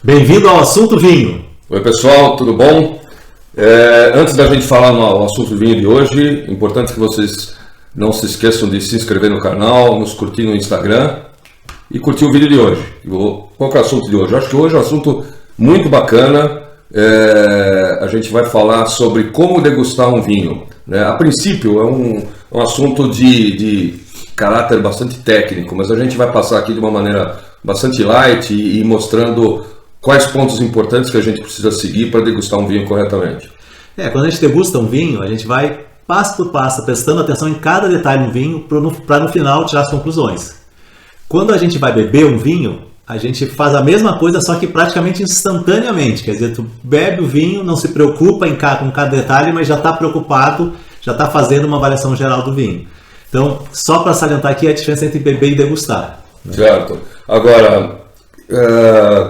Bem-vindo ao Assunto Vinho. Oi pessoal, tudo bom? Antes da gente falar no assunto vinho de hoje, é importante que vocês não se esqueçam de se inscrever no canal, nos curtir no Instagram e curtir o vídeo de hoje. Qual que é o assunto de hoje? Eu acho que hoje é um assunto muito bacana. A gente vai falar sobre como degustar um vinho, né? A princípio é um assunto de caráter bastante técnico, mas a gente vai passar aqui de uma maneira bastante light e mostrando quais pontos importantes que a gente precisa seguir para degustar um vinho corretamente. Quando a gente degusta um vinho, a gente vai passo por passo, prestando atenção em cada detalhe no vinho para no final tirar as conclusões. Quando a gente vai beber um vinho, a gente faz a mesma coisa, só que praticamente instantaneamente. Quer dizer, tu bebe o vinho, não se preocupa com cada detalhe, mas já está preocupado, já está fazendo uma avaliação geral do vinho. Então, só para salientar aqui a diferença entre beber e degustar. Né? Certo. Agora,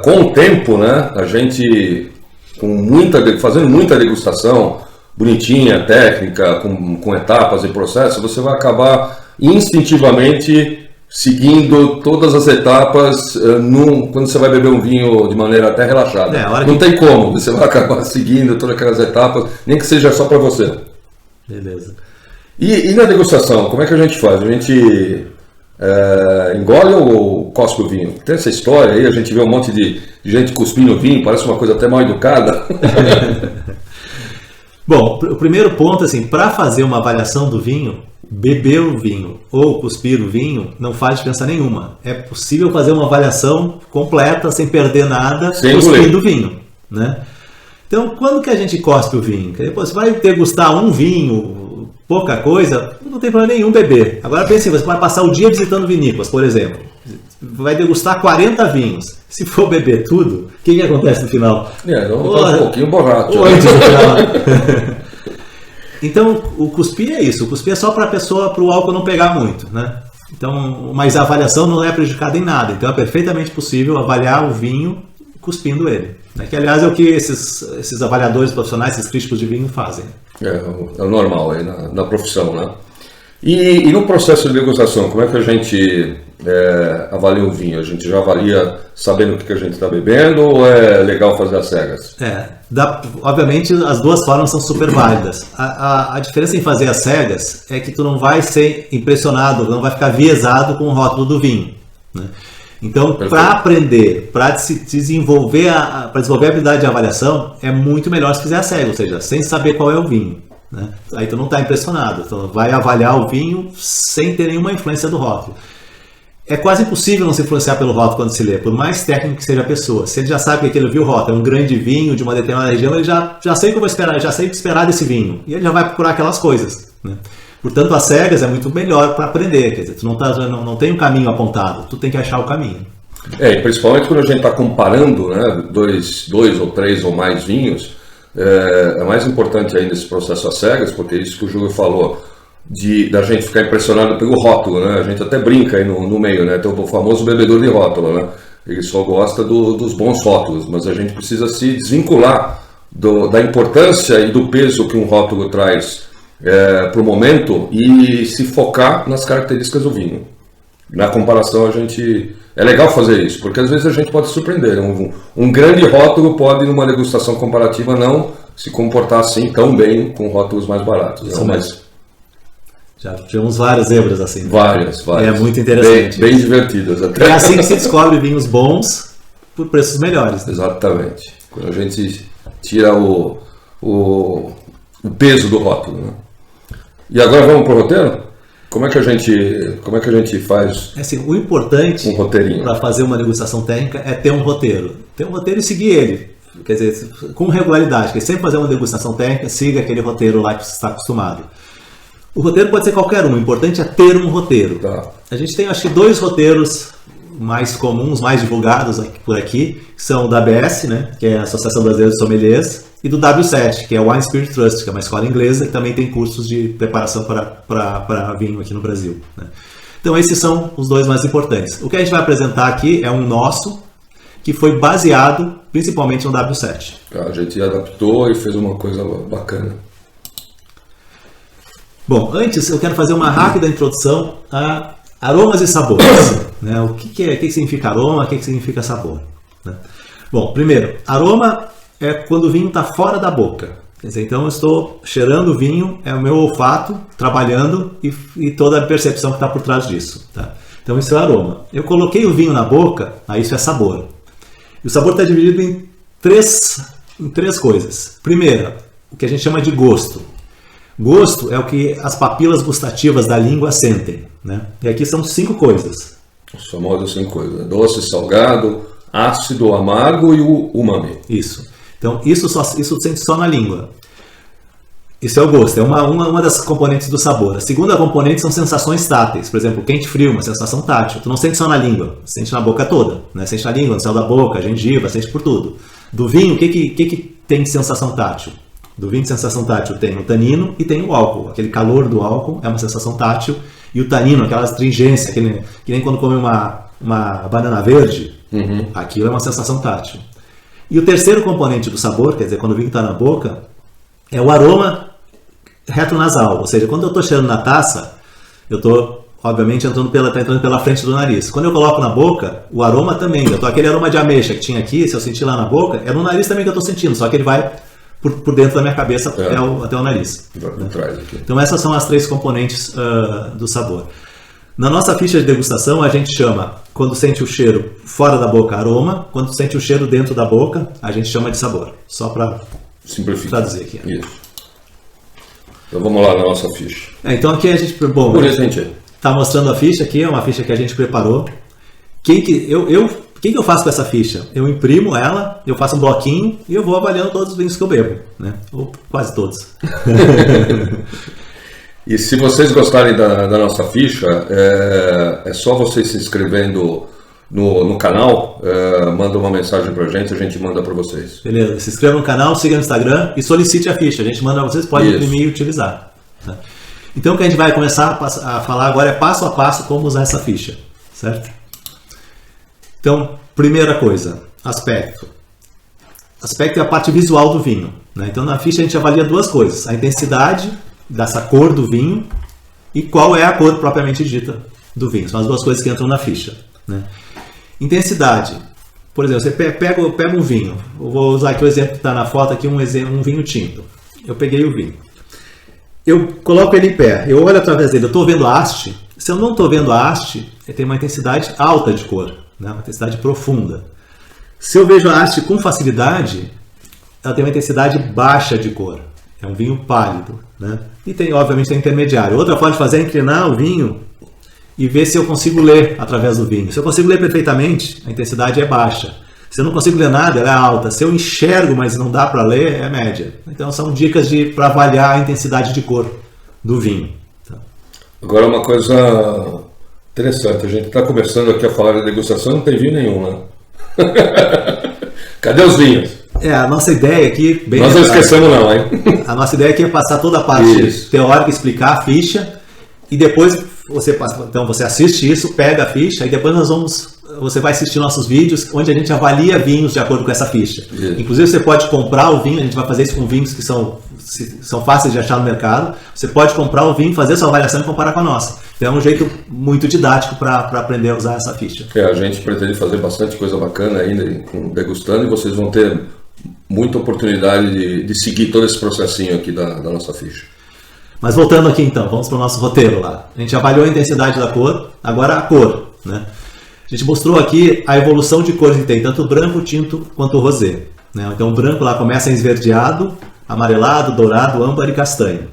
com o tempo, né, a gente fazendo muita degustação, bonitinha, técnica, com etapas e processos, você vai acabar instintivamente seguindo todas as etapas quando você vai beber um vinho de maneira até relaxada. Não tem como, você vai acabar seguindo todas aquelas etapas, nem que seja só para você. Beleza. E na degustação, como é que a gente faz? A gente engole ou cospe o vinho? Tem essa história aí, a gente vê um monte de gente cuspindo o vinho, parece uma coisa até mal educada. Bom, o primeiro ponto, assim, para fazer uma avaliação do vinho, beber o vinho ou cuspir o vinho não faz diferença nenhuma. É possível fazer uma avaliação completa, sem perder nada, cuspindo o vinho, né? Então, quando que a gente cospe o vinho? Você vai degustar um vinho, pouca coisa, não tem problema nenhum beber. Agora pense assim, você vai passar o dia visitando vinícolas, por exemplo. Vai degustar 40 vinhos. Se for beber tudo, o que acontece no final? Um pouquinho borracho. Então, o cuspir é isso. O cuspir é só para o álcool não pegar muito, né? Então, mas a avaliação não é prejudicada em nada. Então, é perfeitamente possível avaliar o vinho cuspindo ele. Né? Que, aliás, é o que esses avaliadores profissionais, esses críticos de vinho fazem. É o normal aí na profissão, né? E no processo de degustação, como é que a gente avalia o vinho? A gente já avalia sabendo o que a gente está bebendo ou é legal fazer às cegas? Obviamente as duas formas são super válidas. A diferença em fazer às cegas é que tu não vai ser impressionado, não vai ficar viesado com o rótulo do vinho, né? Então, para aprender, para desenvolver a habilidade de avaliação, é muito melhor se fizer às cegas, ou seja, sem saber qual é o vinho, né? Aí tu não está impressionado, então vai avaliar o vinho sem ter nenhuma influência do rótulo. É quase impossível não se influenciar pelo rótulo quando se lê, por mais técnico que seja a pessoa. Se ele já sabe que ele viu o rótulo, é um grande vinho de uma determinada região, ele já sei o que eu vou esperar, já sei o que esperar desse vinho, e ele já vai procurar aquelas coisas, né? Portanto, às cegas é muito melhor para aprender, quer dizer, tu não tem um caminho apontado, tu tem que achar o caminho. E principalmente quando a gente está comparando, né, dois ou três ou mais vinhos, é mais importante ainda esse processo às cegas, porque isso que o Júlio falou, da gente ficar impressionado pelo rótulo, né? A gente até brinca aí no meio, né? Tem o famoso bebedor de rótulo, né? Ele só gosta dos bons rótulos, mas a gente precisa se desvincular da importância e do peso que um rótulo traz para o momento e se focar nas características do vinho. Na comparação, é legal fazer isso, porque às vezes a gente pode se surpreender. Um grande rótulo pode, numa degustação comparativa, não se comportar assim tão bem com rótulos mais baratos. Isso, mas já tivemos várias zebras assim. Várias. É muito interessante. Bem divertidas até. É assim que se descobre vinhos bons por preços melhores, né? Exatamente. Quando a gente tira o peso do rótulo, né? E agora vamos para o roteiro? Como é que a gente faz assim, o importante para fazer uma degustação técnica é ter um roteiro. Ter um roteiro e seguir ele. Quer dizer, com regularidade. Quer sempre fazer uma degustação técnica, siga aquele roteiro lá que você está acostumado. O roteiro pode ser qualquer um, o importante é ter um roteiro. Tá. A gente tem, acho que, 2 roteiros mais comuns, mais divulgados por aqui, que são o da ABS, né, que é a Associação Brasileira de Sommeliers, e do W7, que é o Wine Spirit Trust, que é uma escola inglesa que também tem cursos de preparação para vinho aqui no Brasil, né? Então esses são os 2 mais importantes. O que a gente vai apresentar aqui é um nosso, que foi baseado principalmente no W7. A gente adaptou e fez uma coisa bacana. Bom, antes eu quero fazer uma rápida introdução a aromas e sabores, né? O que significa aroma, o que significa sabor, né? Bom, primeiro, aroma é quando o vinho está fora da boca. Quer dizer, então eu estou cheirando o vinho, é o meu olfato trabalhando e toda a percepção que está por trás disso. Tá? Então isso é aroma. Eu coloquei o vinho na boca, aí isso é sabor. E o sabor está dividido em três coisas. Primeiro, o que a gente chama de gosto. Gosto é o que as papilas gustativas da língua sentem. Né? E aqui são 5 coisas. Os famosos 5 coisas. Doce, salgado, ácido, amargo e o umami. Isso. Então isso sente só na língua. Isso é o gosto, é uma das componentes do sabor. A segunda componente são sensações táteis. Por exemplo, quente e frio, uma sensação tátil. Tu não sente só na língua, sente na boca toda. Né? Sente na língua, no céu da boca, gengiva, sente por tudo. Do vinho, o que tem de sensação tátil? Do vinho de sensação tátil tem o tanino e tem o álcool. Aquele calor do álcool é uma sensação tátil. E o tanino, aquela astringência, que nem quando come uma banana verde, aquilo é uma sensação tátil. E o terceiro componente do sabor, quer dizer, quando o vinho está na boca, é o aroma retronasal. Ou seja, quando eu estou cheirando na taça, eu estou, obviamente, entrando pela frente do nariz. Quando eu coloco na boca, o aroma também. Aquele aroma de ameixa que tinha aqui, se eu sentir lá na boca, é no nariz também que eu estou sentindo, só que ele vai por dentro da minha cabeça até o nariz. Então essas são as 3 componentes do sabor. Na nossa ficha de degustação, a gente chama, quando sente o cheiro fora da boca, aroma. Quando sente o cheiro dentro da boca, a gente chama de sabor. Só para traduzir aqui. Isso. Então vamos lá na nossa ficha. Então aqui a gente está mostrando a ficha aqui, é uma ficha que a gente preparou. O que eu faço com essa ficha? Eu imprimo ela, eu faço um bloquinho e eu vou avaliando todos os vinhos que eu bebo, né? Ou quase todos. E se vocês gostarem da nossa ficha, é só vocês se inscrevendo no canal, manda uma mensagem pra gente, a gente manda para vocês. Beleza, se inscreva no canal, siga no Instagram e solicite a ficha. A gente manda para vocês, pode imprimir e utilizar. Tá? Então o que a gente vai começar a falar agora é passo a passo como usar essa ficha, certo? Então, primeira coisa, aspecto. Aspecto é a parte visual do vinho. Né? Então na ficha a gente avalia 2 coisas, a intensidade dessa cor do vinho e qual é a cor propriamente dita do vinho. São as 2 coisas que entram na ficha. Né? Intensidade. Por exemplo, você pega um vinho. Eu vou usar aqui o exemplo que está na foto, aqui um vinho tinto. Eu peguei o vinho. Eu coloco ele em pé. Eu olho através dele. Eu estou vendo a haste. Se eu não estou vendo a haste, ele tem uma intensidade alta de cor. Né? Uma intensidade profunda. Se eu vejo a haste com facilidade, ela tem uma intensidade baixa de cor. É um vinho pálido. Né? E tem, obviamente, tem intermediário. Outra forma de fazer é inclinar o vinho e ver se eu consigo ler através do vinho. Se eu consigo ler perfeitamente, a intensidade é baixa. Se eu não consigo ler nada, ela é alta. Se eu enxergo, mas não dá para ler, é média. Então são dicas para avaliar a intensidade de cor do vinho. Tá? Agora uma coisa interessante, a gente está começando aqui a falar de degustação, não tem vinho nenhum, né? Cadê os vinhos? A nossa ideia aqui... Nós não esquecemos não, hein? A nossa ideia aqui é passar toda a parte teórica, explicar a ficha e depois você assiste isso, pega a ficha e depois você vai assistir nossos vídeos onde a gente avalia vinhos de acordo com essa ficha. Inclusive você pode comprar o vinho, a gente vai fazer isso com vinhos que são fáceis de achar no mercado. Você pode comprar o vinho, fazer sua avaliação e comparar com a nossa. Então é um jeito muito didático para aprender a usar essa ficha. A gente pretende fazer bastante coisa bacana ainda degustando e vocês vão ter muita oportunidade de seguir todo esse processinho aqui da nossa ficha. Mas voltando aqui então, vamos para o nosso roteiro lá. A gente avaliou a intensidade da cor, agora a cor. Né? A gente mostrou aqui a evolução de cores que tem, tanto o branco, o tinto quanto o rosé. Né? Então o branco lá começa em esverdeado, amarelado, dourado, âmbar e castanho.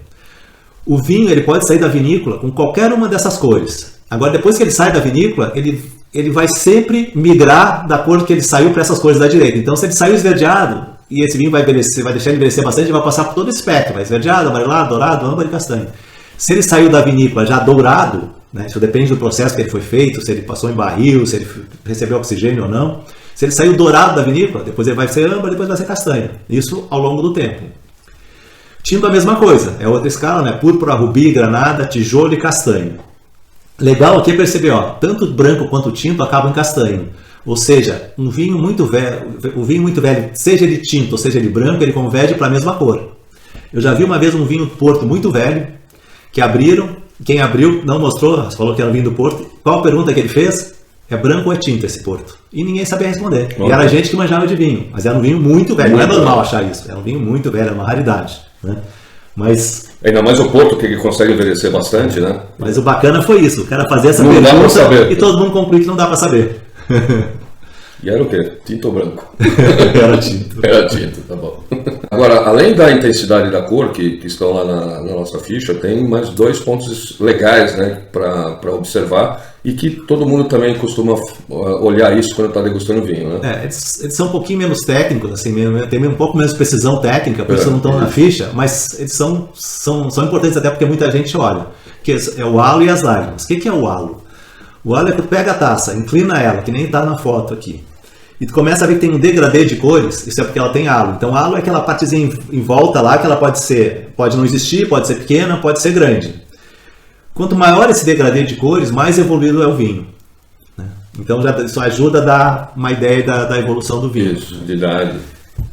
O vinho ele pode sair da vinícola com qualquer uma dessas cores. Agora depois que ele sai da vinícola, ele vai sempre migrar da cor que ele saiu para essas cores da direita. Então se ele saiu esverdeado, e esse vinho vai deixar ele envelhecer bastante, ele vai passar por todo o espectro, vai esverdeado, amarelado, dourado, âmbar e castanho. Se ele saiu da vinícola já dourado, né, isso depende do processo que ele foi feito, se ele passou em barril, se ele recebeu oxigênio ou não. Se ele saiu dourado da vinícola, depois ele vai ser âmbar, depois vai ser castanho. Isso ao longo do tempo. Tinto a mesma coisa, é outra escala, né? Púrpura, rubi, granada, tijolo e castanho. Legal aqui é perceber, tanto o branco quanto o tinto acabam em castanho. Ou seja, o vinho muito velho, seja ele tinto ou seja ele branco, ele converge para a mesma cor. Eu já vi uma vez um vinho do Porto muito velho, que abriram, quem abriu não mostrou, falou que era um vinho do Porto. Qual a pergunta que ele fez? é branco ou é tinto esse porto? E ninguém sabia responder. E era gente que manjava de vinho, mas era um vinho muito velho. Não é normal achar isso, era um vinho muito velho, era uma raridade, né? Mas ainda mais o porto, que ele consegue envelhecer bastante, né? Mas o bacana foi isso, o cara fazia essa não pergunta dá pra saber. E todo mundo concluiu que não dá para saber. E era o quê? Tinto ou branco? Era tinto. Era tinto, tá bom. Agora, além da intensidade da cor, que estão lá na nossa ficha, tem mais 2 pontos legais, né, para observar e que todo mundo também costuma olhar isso quando está degustando vinho, né? Eles são um pouquinho menos técnicos, assim, tem um pouco menos precisão técnica, por isso não estão na ficha, mas eles são importantes até porque muita gente olha, que é o halo e as lágrimas. O que é o halo? O halo é que tu pega a taça, inclina ela, que nem está na foto aqui, e tu começa a ver que tem um degradê de cores, isso é porque ela tem halo. Então halo é aquela partezinha em volta lá, que ela pode não existir, pode ser pequena, pode ser grande. Quanto maior esse degradê de cores, mais evoluído é o vinho, né? Então isso ajuda a dar uma ideia da evolução do vinho. Isso, de idade.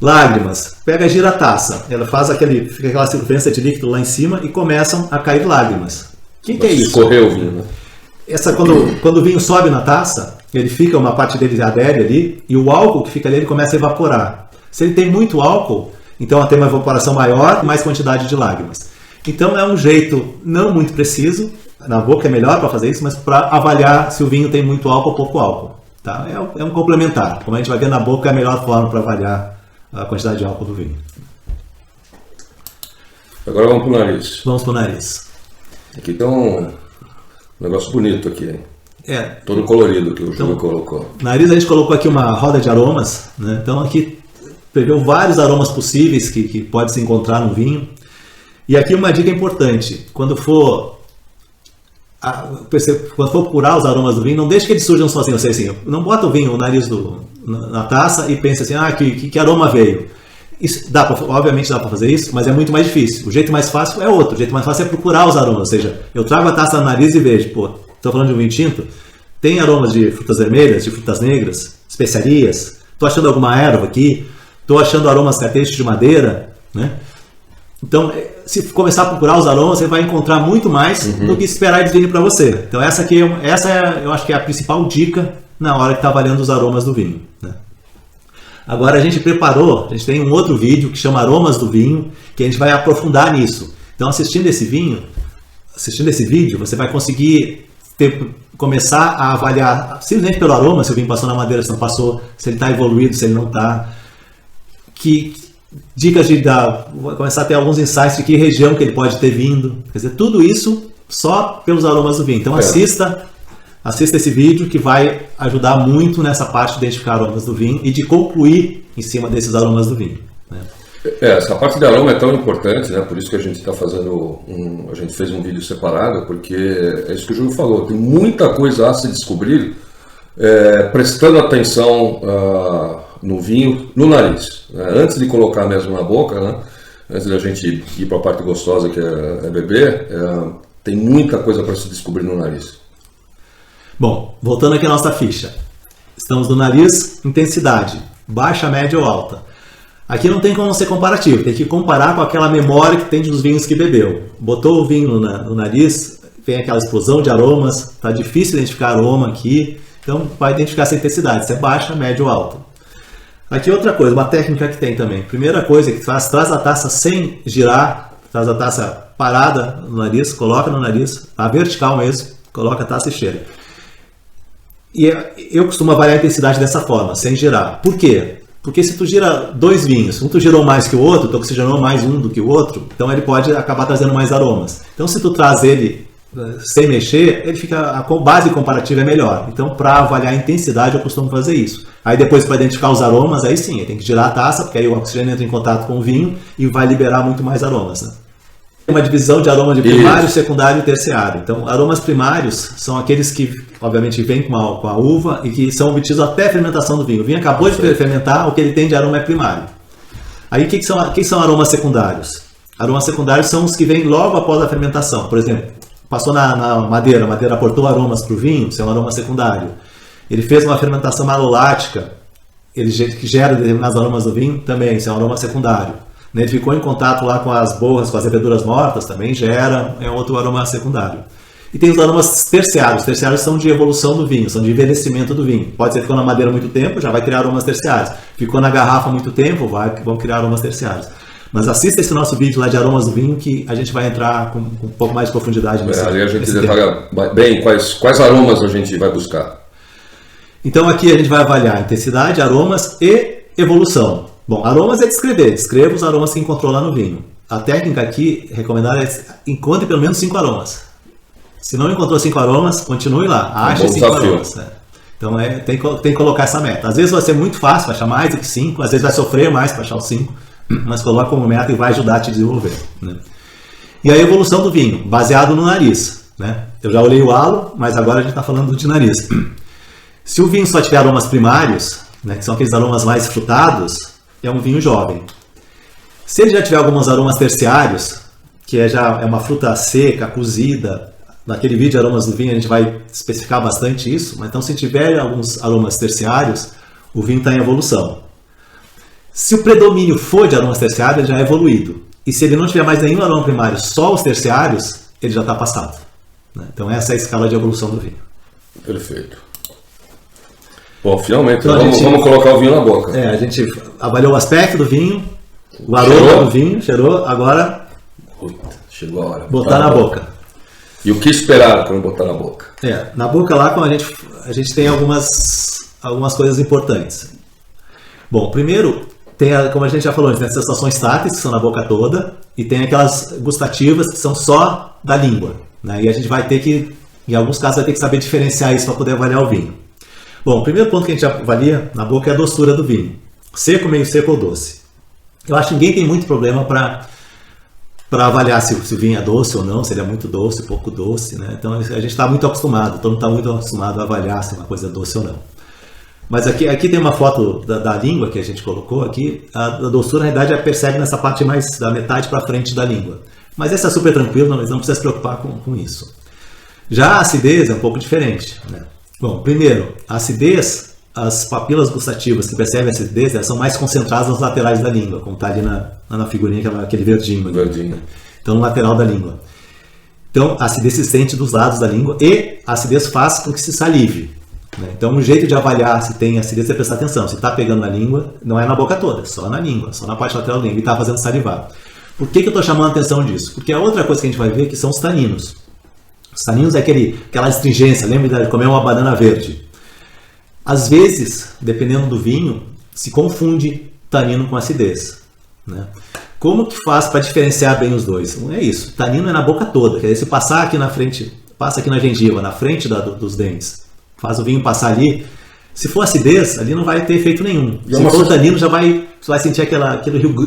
Lágrimas. Pega, gira a taça, ela faz fica aquela circunferência de líquido lá em cima e começam a cair lágrimas. O que é isso? Escorreu o vinho, né? Quando o vinho sobe na taça, ele fica, uma parte dele adere ali, e o álcool que fica ali ele começa a evaporar. Se ele tem muito álcool, então tem uma evaporação maior e mais quantidade de lágrimas. Então é um jeito não muito preciso, na boca é melhor para fazer isso, mas para avaliar se o vinho tem muito álcool ou pouco álcool. Tá? É um complementar. Como a gente vai ver na boca, é a melhor forma para avaliar a quantidade de álcool do vinho. Agora vamos para o nariz. Vamos para o nariz. Aqui tem um negócio bonito aqui, hein? Todo colorido que o Júlio colocou. Nariz a gente colocou aqui uma roda de aromas, né? Então aqui preveu vários aromas possíveis que pode se encontrar no vinho. E aqui uma dica importante, quando for procurar os aromas do vinho, não deixe que eles surjam sozinhos, ou seja, assim, não bota o nariz na taça e pensa assim, que aroma veio. Isso, obviamente dá para fazer isso, mas é muito mais difícil. O jeito mais fácil é outro, o jeito mais fácil é procurar os aromas, ou seja, eu trago a taça no nariz e vejo, estou falando de um vinho tinto, tem aromas de frutas vermelhas, de frutas negras, especiarias, estou achando alguma erva aqui, estou achando aromas característicos de madeira, né? Então, se começar a procurar os aromas, você vai encontrar muito mais do que esperar eles virem para você. Então, essa eu acho que é a principal dica na hora que está avaliando os aromas do vinho, né? Agora a gente tem um outro vídeo que chama Aromas do Vinho, que a gente vai aprofundar nisso. Então, assistindo esse vídeo, você vai conseguir começar a avaliar simplesmente pelo aroma, se o vinho passou na madeira, se não passou, se ele está evoluído, se ele não está. Dicas vou começar a ter alguns insights de que região que ele pode ter vindo. Quer dizer, tudo isso só pelos aromas do vinho. Então assista esse vídeo que vai ajudar muito nessa parte de identificar aromas do vinho e de concluir em cima desses aromas do vinho, né? Essa parte de aroma é tão importante, né? Por isso que a gente está fazendo a gente fez um vídeo separado, porque é isso que o Júlio falou, tem muita coisa a se descobrir, prestando atenção no vinho, no nariz, né? Antes de colocar mesmo na boca, né? Antes da gente ir para a parte gostosa que é beber, tem muita coisa para se descobrir no nariz. Bom, voltando aqui à nossa ficha, estamos no nariz, intensidade, baixa, média ou alta. Aqui não tem como ser comparativo, tem que comparar com aquela memória que tem dos vinhos que bebeu. Botou o vinho no nariz, vem aquela explosão de aromas, está difícil identificar aroma aqui, então vai identificar essa intensidade, se é baixa, média ou alta. Aqui outra coisa, uma técnica que tem também. Primeira coisa que traz a taça sem girar, traz a taça parada no nariz, coloca no nariz, a vertical mesmo, coloca a taça e cheira. E eu costumo avaliar a intensidade dessa forma, sem girar. Por quê? Porque se tu gira 2 vinhos, um tu girou mais que o outro, tu oxigenou mais um do que o outro, então ele pode acabar trazendo mais aromas. Então se tu traz ele sem mexer, ele fica, a base comparativa é melhor. Então para avaliar a intensidade eu costumo fazer isso. Aí depois para identificar os aromas, aí sim, tem que girar a taça, porque aí o oxigênio entra em contato com o vinho e vai liberar muito mais aromas, né? Tem uma divisão de aroma de primário, secundário e terciário. Então, aromas primários são aqueles que, obviamente, vêm com a uva e que são obtidos até a fermentação do vinho. O vinho acabou de fermentar, o que ele tem de aroma é primário. Aí, o que são aromas secundários? Aromas secundários são os que vêm logo após a fermentação. Por exemplo, passou na madeira, a madeira aportou aromas para o vinho, isso é um aroma secundário. Ele fez uma fermentação malolática, que gera determinados aromas do vinho, também, isso é um aroma secundário. Ele ficou em contato lá com as borras, com as leveduras mortas, também gera outro aroma secundário. E tem os aromas terciários. Os terciários são de evolução do vinho, são de envelhecimento do vinho. Pode ser que ficou na madeira há muito tempo, já vai criar aromas terciários. Ficou na garrafa há muito tempo, vão criar aromas terciários. Mas assista esse nosso vídeo lá de aromas do vinho, que a gente vai entrar com um pouco mais de profundidade nesse ali a gente detalha bem quais aromas a gente vai buscar. Então aqui a gente vai avaliar intensidade, aromas e evolução. Bom, aromas é descrever. Descreva os aromas que encontrou lá no vinho. A técnica aqui recomendada é encontre pelo menos 5 aromas. Se não encontrou 5 aromas, continue lá. Ache 5 aromas. Né? Então tem que colocar essa meta. Às vezes vai ser muito fácil, vai achar mais do que 5. Às vezes vai sofrer mais para achar os 5. Mas coloca como meta e vai ajudar a te desenvolver. Né? E a evolução do vinho, baseado no nariz. Né? Eu já olhei o halo, mas agora a gente está falando de nariz. Se o vinho só tiver aromas primários, né, que são aqueles aromas mais frutados, é um vinho jovem. Se ele já tiver alguns aromas terciários, que já é uma fruta seca, cozida, naquele vídeo de aromas do vinho a gente vai especificar bastante isso, mas então se tiver alguns aromas terciários, o vinho está em evolução. Se o predomínio for de aromas terciários, ele já é evoluído. E se ele não tiver mais nenhum aroma primário, só os terciários, ele já está passado. Né? Então essa é a escala de evolução do vinho. Perfeito. Bom, finalmente, então, vamos colocar o vinho na boca. A gente avaliou o aspecto do vinho, o aroma do vinho, cheirou, agora chegou a hora. Botar na boca. E o que esperar quando botar na boca? Na boca lá a gente tem algumas coisas importantes. Bom, primeiro, como a gente já falou antes, tem as sensações táteis, que são na boca toda, e tem aquelas gustativas que são só da língua. Né? E a gente vai ter que, em alguns casos, vai ter que saber diferenciar isso para poder avaliar o vinho. Bom, o primeiro ponto que a gente avalia na boca é a doçura do vinho. Seco, meio seco ou doce. Eu acho que ninguém tem muito problema para avaliar se o vinho é doce ou não, se ele é muito doce, pouco doce. Né? Então a gente está muito acostumado, todo mundo está muito acostumado a avaliar se uma coisa é doce ou não. Mas aqui tem uma foto da língua que a gente colocou aqui. A doçura, na realidade, percebe nessa parte mais da metade para frente da língua. Mas essa é super tranquila, não precisa se preocupar com isso. Já a acidez é um pouco diferente. Né? Bom, primeiro, a acidez, as papilas gustativas que percebem a acidez, elas são mais concentradas nas laterais da língua, como está ali na figurinha, aquele verdinho. Então, no lateral da língua. Então, a acidez se sente dos lados da língua e a acidez faz com que se salive. Né? Então, um jeito de avaliar se tem acidez é prestar atenção. Se está pegando na língua, não é na boca toda, só na língua, só na parte lateral da língua, e está fazendo salivar. Por que eu estou chamando a atenção disso? Porque a outra coisa que a gente vai ver que são os taninos. Os taninos é aquela astringência, lembra de comer uma banana verde? Às vezes, dependendo do vinho, se confunde tanino com acidez. Né? Como que faz para diferenciar bem os dois? Não é isso. Tanino é na boca toda. Quer dizer, se passar aqui na frente, passa aqui na gengiva, na frente dos dentes, faz o vinho passar ali. Se for acidez, ali não vai ter efeito nenhum. Se for tanino, você vai sentir aquilo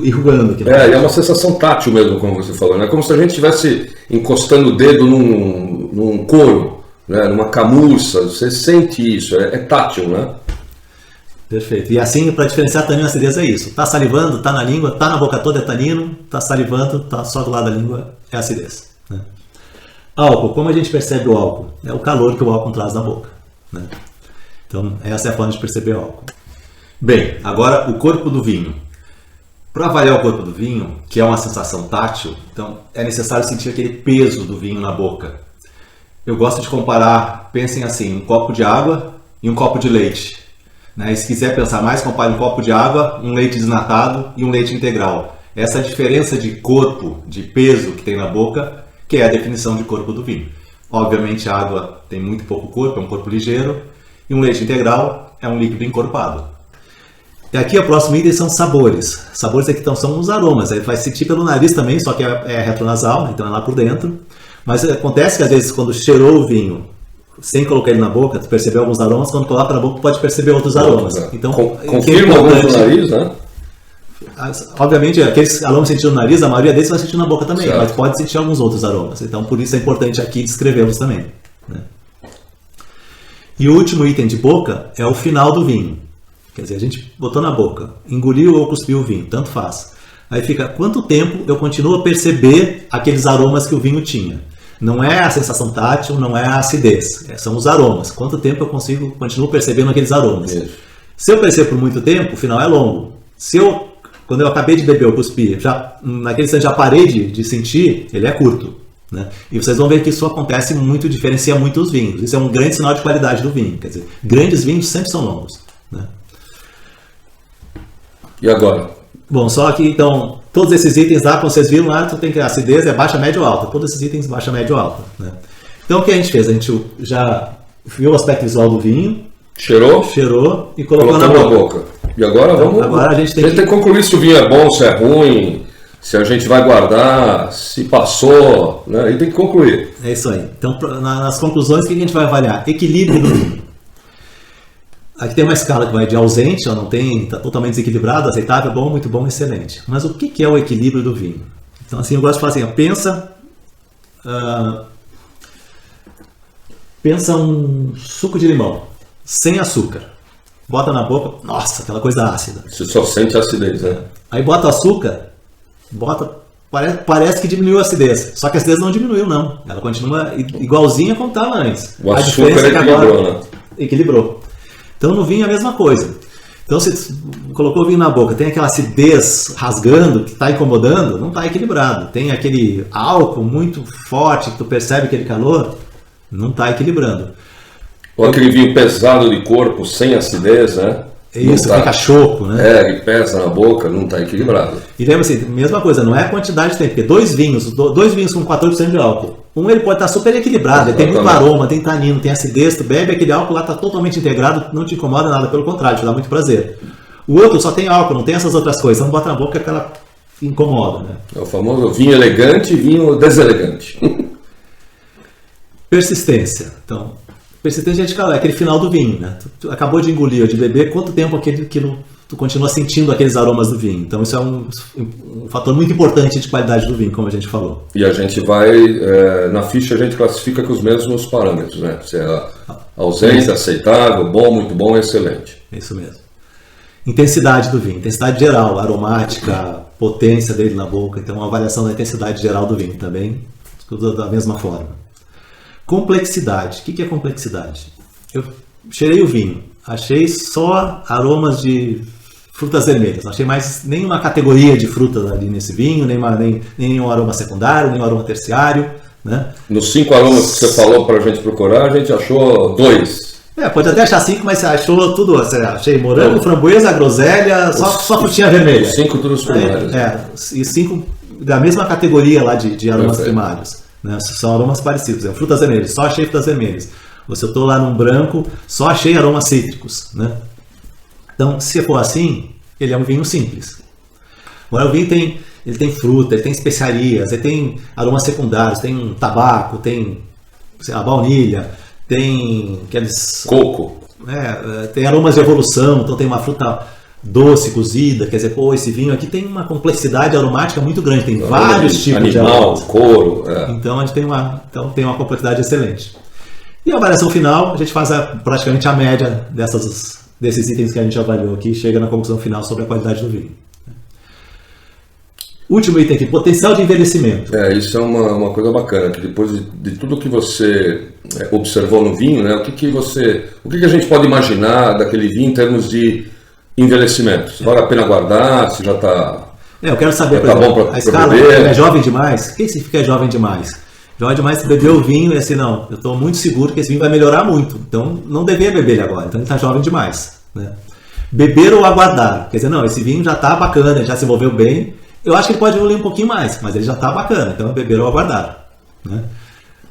enrugando. É uma sensação tátil mesmo, como você falou. É como se a gente estivesse encostando o dedo num couro, né? Numa camurça. Você sente isso, é tátil, né? Perfeito. E assim, para diferenciar tanino e acidez é isso. Tá salivando, tá na língua, tá na boca toda é tanino, tá salivando, tá só do lado da língua é acidez. Né? Álcool. Como a gente percebe o álcool? É o calor que o álcool traz na boca. Né? Então, essa é a forma de perceber o álcool. Bem, agora o corpo do vinho. Para avaliar o corpo do vinho, que é uma sensação tátil, então é necessário sentir aquele peso do vinho na boca. Eu gosto de comparar, pensem assim, um copo de água e um copo de leite. Né? E se quiser pensar mais, compare um copo de água, um leite desnatado e um leite integral. Essa diferença de corpo, de peso que tem na boca, que é a definição de corpo do vinho. Obviamente a água tem muito pouco corpo, é um corpo ligeiro, e um leite integral é um líquido encorpado. E aqui o próximo item são sabores. Sabores aqui são os aromas. Aí vai sentir pelo nariz também, só que é retronasal, então é lá por dentro. Mas acontece que às vezes quando cheirou o vinho, sem colocar ele na boca, tu percebeu alguns aromas, quando coloca na boca tu pode perceber outros aromas. Então, confirma alguns no nariz, né? Obviamente, aqueles aromas sentidos no nariz, a maioria deles vai sentir na boca também, certo. Mas pode sentir alguns outros aromas. Então, por isso é importante aqui descrevê-los também. Né? E o último item de boca é o final do vinho. Quer dizer, a gente botou na boca, engoliu ou cuspiu o vinho, tanto faz. Aí fica, quanto tempo eu continuo a perceber aqueles aromas que o vinho tinha? Não é a sensação tátil, não é a acidez, são os aromas. Quanto tempo eu continuo percebendo aqueles aromas? Isso. Se eu percebo por muito tempo, o final é longo. Quando eu acabei de beber ou cuspir, naquele instante já parei de sentir, ele é curto. né? E vocês vão ver que isso acontece muito, diferencia muito os vinhos. Isso é um grande sinal de qualidade do vinho. Quer dizer, grandes vinhos sempre são longos, né? E agora? Bom, só que então, todos esses itens lá, como vocês viram lá, tu tem que a acidez é baixa, média ou alta. Todos esses itens baixa, média ou alta, né? Então o que a gente fez? A gente já viu o aspecto visual do vinho, cheirou e colocou na boca. E agora vamos. Agora a gente tem que concluir se o vinho é bom, se é ruim, se a gente vai guardar, se passou, né? Aí tem que concluir. É isso aí. Então, nas conclusões, o que a gente vai avaliar? Equilíbrio do vinho. Aqui tem uma escala que vai de ausente, não tem, está totalmente desequilibrado, aceitável, bom, muito bom, excelente. Mas o que é o equilíbrio do vinho? Então, assim, eu gosto de falar assim, pensa um suco de limão, sem açúcar. Bota na boca, nossa, aquela coisa ácida. Você só sente a acidez, né? Aí bota açúcar, parece que diminuiu a acidez. Só que a acidez não diminuiu, não. Ela continua igualzinha como estava antes. O açúcar equilibrou, né? Equilibrou. Então no vinho é a mesma coisa. Então você colocou o vinho na boca, tem aquela acidez rasgando, que está incomodando, não está equilibrado. Tem aquele álcool muito forte, que tu percebe aquele calor, não está equilibrando. Ou aquele vinho pesado de corpo, sem acidez, né? Isso, fica choco, né? Ele pesa na boca, não está equilibrado. E lembra assim, mesma coisa, não é a quantidade de tempo, porque dois vinhos com 14% de álcool, um ele pode estar super equilibrado, ele tem muito aroma, tem tanino, tem acidez, tu bebe, aquele álcool lá está totalmente integrado, não te incomoda nada, pelo contrário, te dá muito prazer. O outro só tem álcool, não tem essas outras coisas, então bota na boca que ela incomoda, né? É o famoso vinho elegante e vinho deselegante. Persistência. Então, persistência é aquele final do vinho, né? Tu acabou de engolir ou de beber, quanto tempo aquilo tu continua sentindo aqueles aromas do vinho. Então isso é um fator muito importante de qualidade do vinho, como a gente falou. E a gente vai, na ficha a gente classifica com os mesmos parâmetros, né? Se é ausente, aceitável, bom, muito bom, excelente. Isso mesmo. Intensidade do vinho, intensidade geral, aromática, potência dele na boca. Então uma avaliação da intensidade geral do vinho também, tudo da mesma forma. Complexidade. O que é complexidade? Eu cheirei o vinho, achei só aromas de frutas vermelhas, não achei mais nenhuma categoria de frutas ali nesse vinho, nem nenhum aroma secundário, nenhum aroma terciário, né? Nos 5 aromas que você falou para a gente procurar, a gente achou 2. Pode até achar 5, mas você achou tudo, achei morango, framboesa, groselha, só frutinha vermelha. 5 todos primários. E 5 da mesma categoria lá de aromas primários, né? São aromas parecidos, frutas vermelhas, só achei frutas vermelhas. Ou se eu estou lá num branco, só achei aromas cítricos, né? Então, se for assim, ele é um vinho simples. Agora, o vinho tem fruta, ele tem especiarias, ele tem aromas secundários, tem tabaco, tem baunilha, tem aqueles... coco. Tem aromas de evolução, então tem uma fruta doce, cozida, quer dizer, esse vinho aqui tem uma complexidade aromática muito grande, tem vários tipos de aromas. Couro. Então, a gente tem uma complexidade excelente. E a avaliação final, a gente faz praticamente a média desses itens que a gente avaliou aqui, chega na conclusão final sobre a qualidade do vinho. Último item aqui, potencial de envelhecimento. Isso é uma coisa bacana, que depois de tudo que você observou no vinho, né, o que a gente pode imaginar daquele vinho em termos de envelhecimento? Se vale a pena guardar, se já está... eu quero saber, por exemplo, a escala é jovem demais? O que significa jovem demais? Jovem demais, se beber o vinho e assim, não, eu estou muito seguro que esse vinho vai melhorar muito, então não deveria beber ele agora, então ele está jovem demais, né? Beber ou aguardar, quer dizer, não, esse vinho já está bacana, ele já se envolveu bem, eu acho que ele pode evoluir um pouquinho mais, mas ele já está bacana, então é beber ou aguardar, né?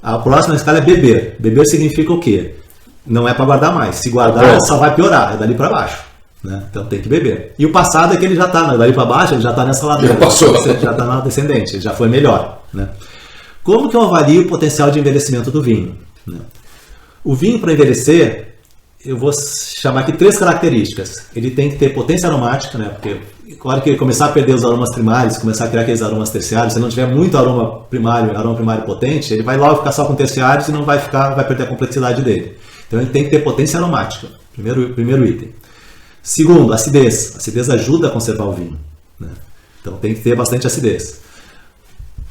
A próxima escala é beber. Beber significa o quê? Não é para guardar mais, se guardar só vai piorar, é dali para baixo, né? Então tem que beber. E o passado é que ele já está, dali para baixo ele já está nessa ladeira, já passou, já está na descendente, ele já foi melhor, né? Como que eu avalio o potencial de envelhecimento do vinho? O vinho, para envelhecer, eu vou chamar aqui 3 características. Ele tem que ter potência aromática, né? Porque, claro que ele começar a perder os aromas primários, começar a criar aqueles aromas terciários, se não tiver muito aroma primário potente, ele vai logo ficar só com terciários e não vai perder a complexidade dele. Então ele tem que ter potência aromática, primeiro item. Segundo, acidez. A acidez ajuda a conservar o vinho, né? Então tem que ter bastante acidez.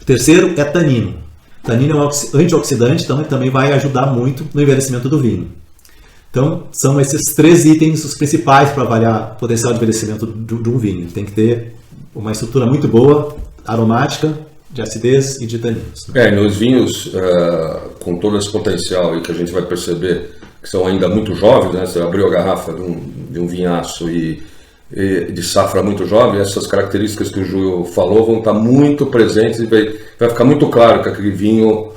Terceiro é tanino. Tanino é um antioxidante, então ele também vai ajudar muito no envelhecimento do vinho. Então, são esses 3 itens os principais para avaliar o potencial de envelhecimento de um vinho. Tem que ter uma estrutura muito boa, aromática, de acidez e de taninos. Né? Nos vinhos com todo esse potencial e que a gente vai perceber que são ainda muito jovens, né? Você abriu a garrafa de um vinhaço e de safra muito jovem, essas características que o Júlio falou vão estar muito presentes e vai ficar muito claro que aquele vinho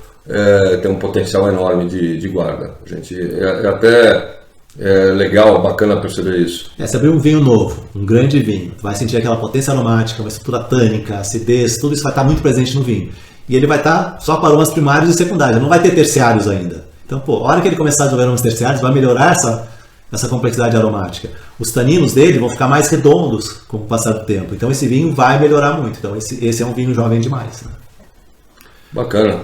tem um potencial enorme de guarda. Gente, até legal, bacana perceber isso. Você abrir um vinho novo, um grande vinho, vai sentir aquela potência aromática, uma estrutura tânica, acidez, tudo isso vai estar muito presente no vinho. E ele vai estar só com aromas primários e secundários, não vai ter terciários ainda. Então, a hora que ele começar a desenvolver aromas terciários, vai melhorar essa complexidade aromática. Os taninos dele vão ficar mais redondos com o passar do tempo. Então, esse vinho vai melhorar muito. Então, esse é um vinho jovem demais. Né? Bacana.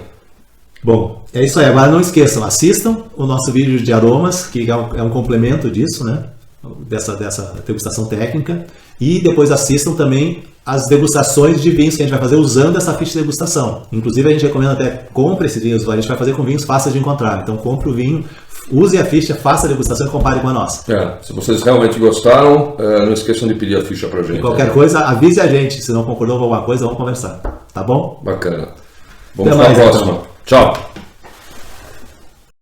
Bom, é isso aí. Agora não esqueçam, assistam o nosso vídeo de aromas, que é um complemento disso, né? Dessa degustação técnica. E depois assistam também as degustações de vinhos que a gente vai fazer usando essa ficha de degustação. Inclusive, a gente recomenda até compre esses vinhos, a gente vai fazer com vinhos fáceis de encontrar. Então, compre o vinho, use a ficha, faça a degustação e compare com a nossa. Se vocês realmente gostaram, não esqueçam de pedir a ficha pra gente. Qualquer coisa, avise a gente. Se não concordou com alguma coisa, vamos conversar. Tá bom? Bacana. Vamos para a próxima. Então. Tchau.